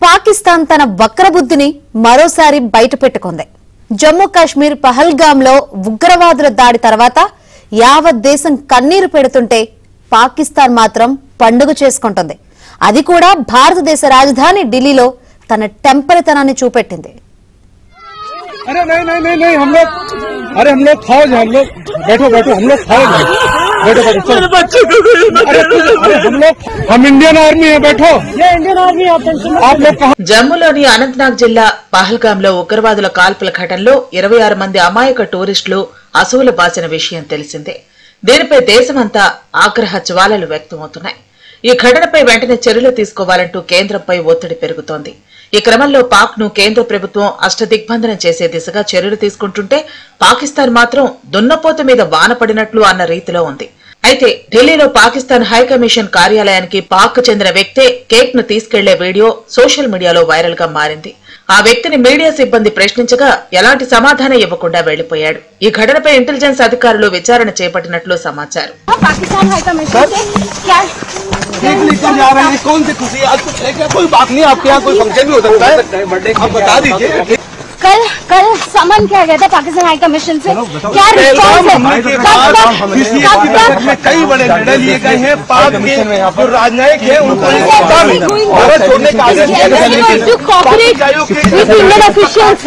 పాకిస్తాన్ తన వక్రబుద్ధిని మరోసారి బయటపెట్టుకుంది. జమ్మూ కాశ్మీర్ పహల్గాంలో ఉగ్రవాదుల దాడి తర్వాత యావత్ దేశం కన్నీరు పెడుతుంటే పాకిస్తాన్ మాత్రం పండుగ చేసుకుంటుంది. అది కూడా భారతదేశ రాజధాని ఢిల్లీలో తన టెంపరితనాన్ని చూపెట్టింది. अरे नहीं नहीं नहीं नहीं हम लोग फौज हैं, हम लोग बैठो बैठो हम लोग फौज हैं, बैठो बैठो हम इंडियन आर्मी है, बैठो ये इंडियन आर्मी आप लोग कहां? జమ్మూలోని అనంతనాగ్ జిల్లా పహల్గాంలో ఉగ్రవాదుల కాల్పుల ఘటనలో 26 మంది అమాయక టూరిస్టులు అసువులు బాసిన విషయం తెలిసిందే. దీనిపై దేశమంతా ఆగ్రహ జ్వాలలు వ్యక్తమవుతున్నాయి. ఈ ఘటనపై వెంటనే చర్యలు తీసుకోవాలంటూ కేంద్రంపై ఒత్తిడి పెరుగుతోంది. ఈ క్రమంలో పాక్ ను కేంద్ర ప్రభుత్వం అష్టదిగ్బంధనం చేసే దిశగా చర్యలు తీసుకుంటుంటే పాకిస్తాన్ మాత్రం దున్నపోతు మీద వాన పడినట్లు అన్న రీతిలో ఉంది. అయితే ఢిల్లీలో పాకిస్తాన్ హైకమిషన్ కార్యాలయానికి పాక్ చెందిన వ్యక్తే కేక్ ను తీసుకెళ్లే వీడియో సోషల్ మీడియాలో వైరల్ గా మారింది. ఆ వ్యక్తిని మీడియా సిబ్బంది ప్రశ్నించగా ఎలాంటి సమాధానం ఇవ్వకుండా వెళ్లిపోయాడు. ఈ ఘటనపై ఇంటెలిజెన్స్ అధికారులు విచారణ చేపట్టినట్లు సమాచారం. लेकर जा रहे हैं, कौन सी खुशी? आज कुछ है क्या? कोई बात नहीं, आपके यहाँ कोई फंक्शन भी हो सकता है, बर्थडे आप बता दीजिए। कल समन किया गया था पाकिस्तान हाई कमीशन से, क्या रिस्पॉन्स है? कई बड़े निर्णय लिए गए हैं, पाक के जो राजनयिक है उनको भारत छोड़ने का आदेश दिया गया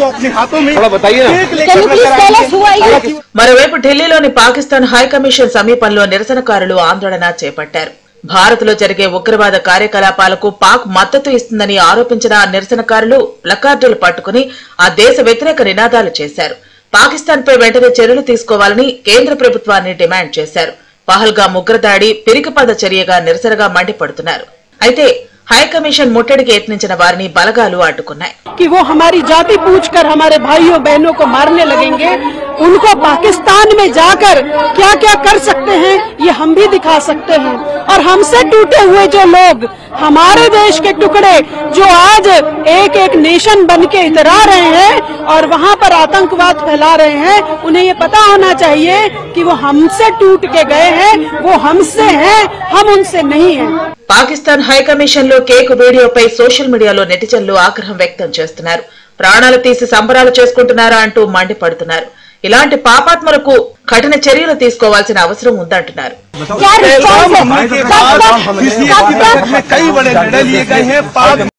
अपने हाथों में। बताइए మరోవైపు ఢిల్లీలోని పాకిస్తాన్ హైకమిషన్ సమీపంలో నిరసనకారులు ఆందోళన చేపట్టారు. భారత్ లో జరిగే ఉగ్రవాద కార్యకలాపాలకు పాక్ మద్దతు ఇస్తుందని ఆరోపించిన నిరసనకారులు ప్లకార్డులు పట్టుకుని ఆ దేశ వ్యతిరేక నినాదాలు చేశారు. పాకిస్తాన్ పై వెంటనే చర్యలు తీసుకోవాలని కేంద్ర ప్రభుత్వాన్ని డిమాండ్ చేశారు. పహల్గాం ఉగ్రదాడి పిరికిపద చర్యగా నిరసనగా మండిపడుతున్నారు. అయితే హైకమిషన్ ముట్టడికి యత్నించిన వారిని బలగాలు అడ్డుకున్నాయి. कि वो हमारी जाति पूछकर हमारे भाइयों बहनों को मारने लगेंगे, उनको पाकिस्तान में जाकर क्या क्या कर सकते हैं ये हम भी दिखा सकते हैं। और हमसे टूटे हुए जो लोग, हमारे देश के टुकड़े जो आज एक एक नेशन बन के इतरा रहे हैं और वहाँ पर आतंकवाद फैला रहे हैं, उन्हें ये पता होना चाहिए कि वो हमसे टूट के गए हैं, वो हमसे हैं, हम उनसे नहीं हैं। పాకిస్తాన్ హైకమిషన్ లో కేక్ వీడియోపై సోషల్ మీడియాలో నెటిజన్లు ఆగ్రహం వ్యక్తం చేస్తున్నారు. ప్రాణాలు తీసి సంబరాలు చేసుకుంటున్నారా అంటూ మండిపడుతున్నారు. ఇలాంటి పాపాత్మలకు కఠిన చర్యలు తీసుకోవాల్సిన అవసరం ఉందంటున్నారు. कई बड़े निर्णय लिए गए हैं, पाक